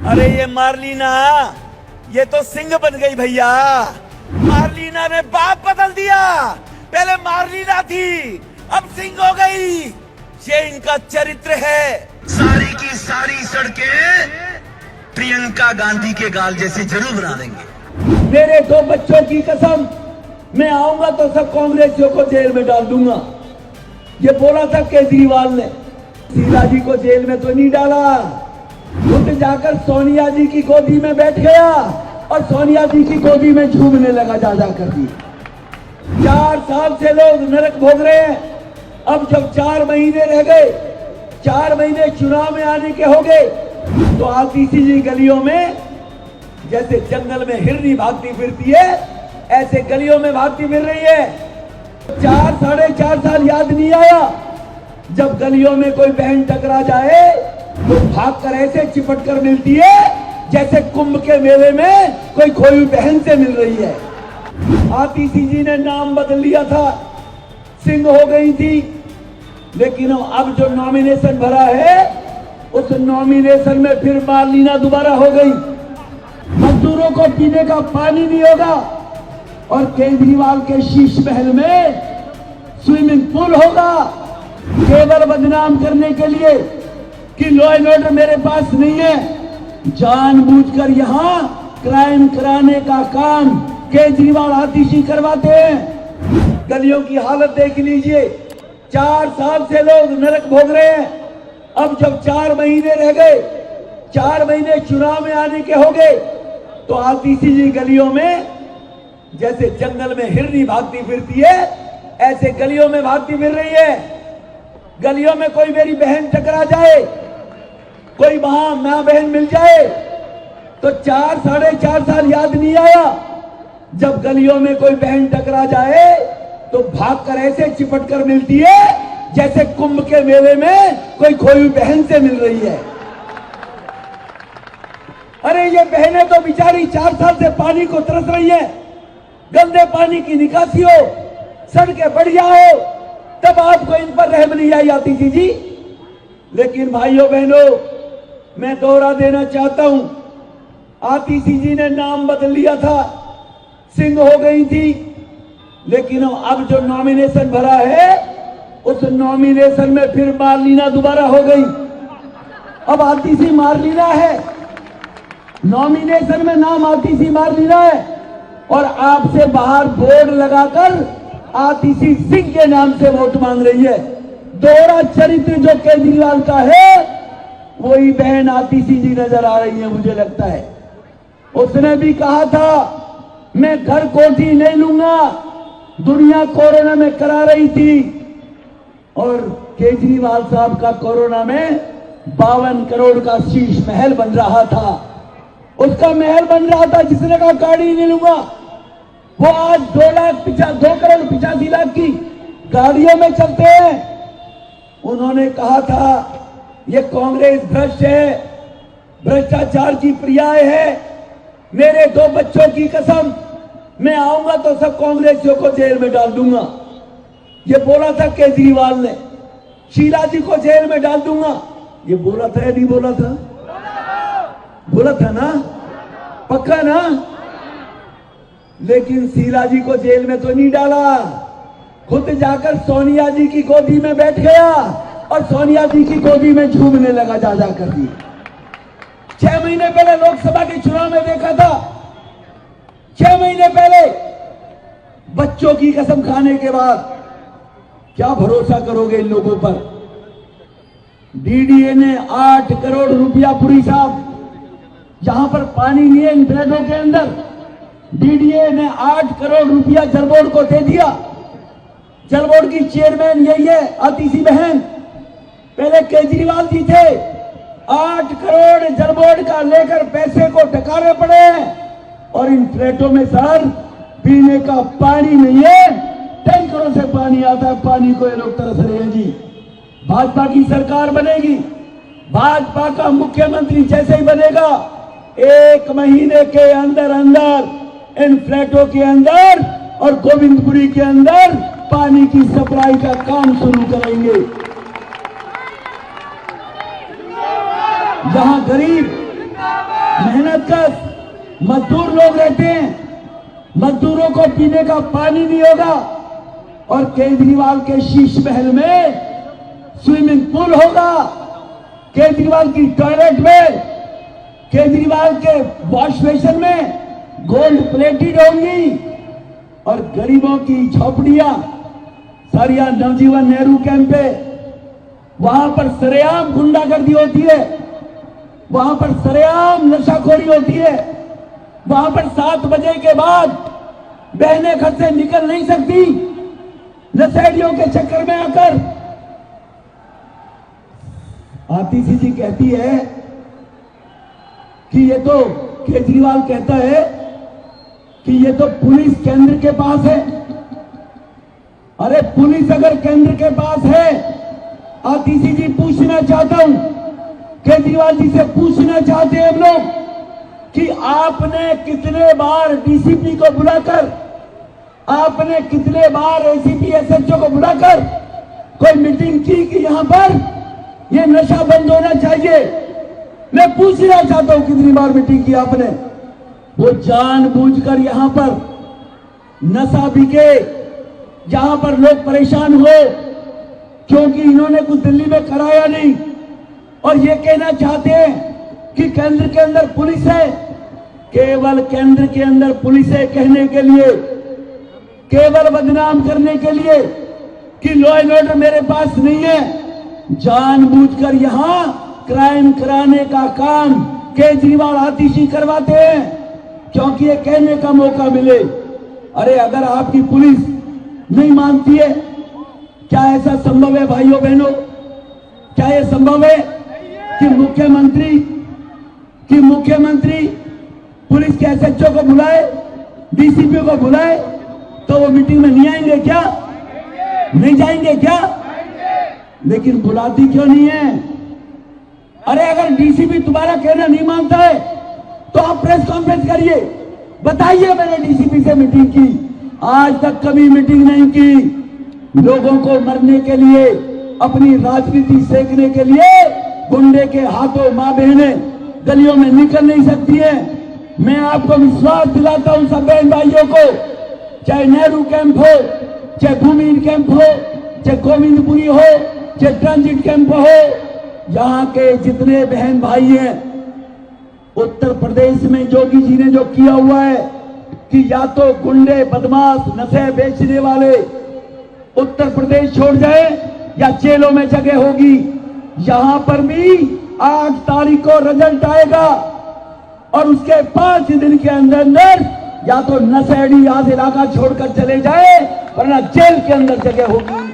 अरे ये मार्लिना, ये तो सिंह बन गई भैया। मार्लिना ने बाप बदल दिया। पहले मार्लिना थी, अब सिंह हो गई। ये इनका चरित्र है। सारी की सारी सड़कें प्रियंका गांधी के गाल जैसे जरूर बना देंगे। मेरे दो बच्चों की कसम, मैं आऊंगा तो सब कांग्रेसियों को जेल में डाल दूंगा। ये बोला था केजरीवाल ने। शीला जी को जेल में तो नहीं डाला, खुद जाकर सोनिया जी की गोदी में बैठ गया और सोनिया जी की गोदी में झूमने लगा जा कर दी। 4 साल से लोग नरक भोग रहे हैं। अब जब 4 महीने रह गए, 4 महीने चुनाव में आने के हो गए, तो आतिशी जी गलियों में जैसे जंगल में हिरनी भागती फिरती है, ऐसे गलियों में भागती फिर रही है। 4-4.5 साल याद नहीं आया, जब गलियों में कोई बहन टकरा जाए तो भागकर ऐसे चिपट कर मिलती है जैसे कुंभ के मेले में कोई खोई बहन से मिल रही है। आतिशी जी ने नाम बदल लिया था, सिंह हो गई थी, लेकिन अब जो नॉमिनेशन भरा है उस नॉमिनेशन में फिर मार्लिना दोबारा हो गई। मजदूरों को पीने का पानी नहीं होगा और केजरीवाल के शीश महल में स्विमिंग पूल होगा, केवल बदनाम करने के लिए कि लॉ एंड ऑर्डर मेरे पास नहीं है। जानबूझकर यहां क्राइम कराने का काम केजरीवाल आतिशी करवाते हैं। गलियों की हालत देख लीजिए, 4 साल से लोग नरक भोग रहे हैं। अब जब 4 महीने रह गए, 4 महीने चुनाव में आने के हो गए, तो आतिशी जी गलियों में जैसे जंगल में हिरनी भागती फिरती है, ऐसे गलियों में भागती फिर रही है। गलियों में कोई मेरी बहन टकरा जाए, कोई वहां मां बहन मिल जाए, तो 4-4.5 साल याद नहीं आया, जब गलियों में कोई बहन टकरा जाए तो भागकर ऐसे चिपट कर मिलती है जैसे कुंभ के मेले में कोई खोई बहन से मिल रही है। अरे ये बहनें तो बेचारी 4 साल से पानी को तरस रही है। गंदे पानी की निकासी हो, सड़कें बढ़िया हो, तब आपको इन पर रहम नहीं आई आतिशी जी। लेकिन भाइयों बहनों, मैं दोहरा देना चाहता हूं, आतिशी जी ने नाम बदल लिया था, सिंह हो गई थी, लेकिन अब जो नॉमिनेशन भरा है उस नॉमिनेशन में फिर मार्लिना दोबारा हो गई। अब आतिशी मार्लिना है, नॉमिनेशन में नाम आतिशी मार्लिना है, और आपसे बाहर बोर्ड लगाकर आतिशी सिंह के नाम से वोट मांग रही है। दोहरा चरित्र जो केजरीवाल का है, वही बहन आतिशी जी नजर आ रही है, मुझे लगता है। उसने भी कहा था मैं घर कोठी नहीं लूंगा, दुनिया कोरोना में करा रही थी, और केजरीवाल साहब का कोरोना में 52 करोड़ का शीश महल बन रहा था। उसका महल बन रहा था, जिसने कहा गाड़ी नहीं लूंगा, वो आज 2 करोड़ 85 लाख की गाड़ियों में चलते हैं। उन्होंने कहा था ये कांग्रेस भ्रष्ट है, भ्रष्टाचार की पर्याय है। मेरे 2 बच्चों की कसम, मैं आऊंगा तो सब कांग्रेसियों को जेल में डाल दूंगा। ये बोला था केजरीवाल ने। शीला जी को जेल में डाल दूंगा, ये बोला था या नहीं बोला था? बोला था ना, पक्का ना? लेकिन शीला जी को जेल में तो नहीं डाला, खुद जाकर सोनिया जी की गोदी में बैठ गया और सोनिया जी की गोदी में झूमने लगा जा कर दी। 6 महीने पहले लोकसभा के चुनाव में देखा था, 6 महीने पहले बच्चों की कसम खाने के बाद क्या भरोसा करोगे इन लोगों पर? डीडीए ने 8 करोड़ रुपया, पुरी साहब, जहां पर पानी नहीं है इन फ्लैटों के अंदर, डीडीए ने 8 करोड़ रुपया जल बोर्ड को दे दिया। जल बोर्ड की चेयरमैन यही है आतिशी बहन, पहले केजरीवाल जी थे। 8 करोड़ जल बोर्ड का लेकर पैसे को टकारे पड़े हैं, और इन फ्लैटों में सर पीने का पानी नहीं है, टैंकरों से पानी आता है, पानी को ये लोग तरस रहे हैं जी। भाजपा की सरकार बनेगी, भाजपा का मुख्यमंत्री जैसे ही बनेगा, 1 महीने के अंदर अंदर इन फ्लैटों के अंदर और गोविंदपुरी के अंदर पानी की सप्लाई का काम शुरू करेंगे। जहां गरीब मजदूर लोग रहते हैं, मजदूरों को पीने का पानी नहीं होगा। और केजरीवाल के शीश महल में स्विमिंग पूल होगा, केजरीवाल की टॉयलेट में, केजरीवाल के वॉश बेसिन में गोल्ड प्लेटेड होंगी। और गरीबों की झोपड़ियां सारिया नवजीवन नेहरू कैंप पे, वहां पर सरेआम गुंडागर्दी होती है, वहां पर सरेआम नशाखोरी होती है, वहां पर 7 बजे के बाद बहनें घर से निकल नहीं सकती नशेड़ियों के चक्कर में आकर। आतिशी जी कहती है कि ये तो केजरीवाल कहता है कि ये तो पुलिस केंद्र के पास है। अरे पुलिस अगर केंद्र के पास है, आतिशी जी पूछना चाहता हूं, केजरीवाल जी से पूछना चाहते हैं हम लोग कि आपने कितने बार डीसीपी को बुलाकर, आपने कितने बार एसीपी एसएचओ को बुलाकर कोई मीटिंग की कि यहां पर ये नशा बंद होना चाहिए? मैं पूछना चाहता हूं कितनी बार मीटिंग की आपने? वो जानबूझकर यहां पर नशा बिके, जहां पर लोग परेशान हो क्योंकि इन्होंने कुछ दिल्ली में कराया नहीं, और ये कहना चाहते हैं कि केंद्र के अंदर पुलिस है। केवल केंद्र के अंदर पुलिस है कहने के लिए, केवल बदनाम करने के लिए कि लॉ एंड ऑर्डर मेरे पास नहीं है। जानबूझकर यहां क्राइम कराने का काम केजरीवाल आतिशी करवाते हैं क्योंकि ये कहने का मौका मिले। अरे अगर आपकी पुलिस नहीं मानती है, क्या ऐसा संभव है भाइयों बहनों? क्या यह संभव है कि मुख्यमंत्री पुलिस के एसएचओ को बुलाए, डीसीपी को बुलाए, तो वो मीटिंग में नहीं आएंगे क्या? नहीं जाएंगे क्या? लेकिन बुलाती क्यों नहीं है? अरे अगर डीसीपी तुम्हारा कहना नहीं मानता है तो आप प्रेस कॉन्फ्रेंस करिए, बताइए मैंने डीसीपी से मीटिंग की। आज तक कभी मीटिंग नहीं की। लोगों को मरने के लिए, अपनी राजनीति सेकने के लिए गुंडे के हाथों मां बहनें गलियों में निकल नहीं सकती है। मैं आपको विश्वास दिलाता हूं सब बहन भाइयों को, चाहे नेहरू कैंप हो, चाहे भूमिहीन कैंप हो, चाहे गोविंदपुरी हो, चाहे ट्रांजिट कैंप हो, यहां के जितने बहन भाई हैं, उत्तर प्रदेश में योगी जी ने जो किया हुआ है कि या तो गुंडे बदमाश नशे बेचने वाले उत्तर प्रदेश छोड़ जाए या जेलों में जगह होगी। यहां पर भी 8 तारीख को रिजल्ट आएगा और उसके 5 दिन के अंदर अंदर या तो नशेड़ी आज इलाका छोड़कर चले जाए वरना जेल के अंदर जगह होगी।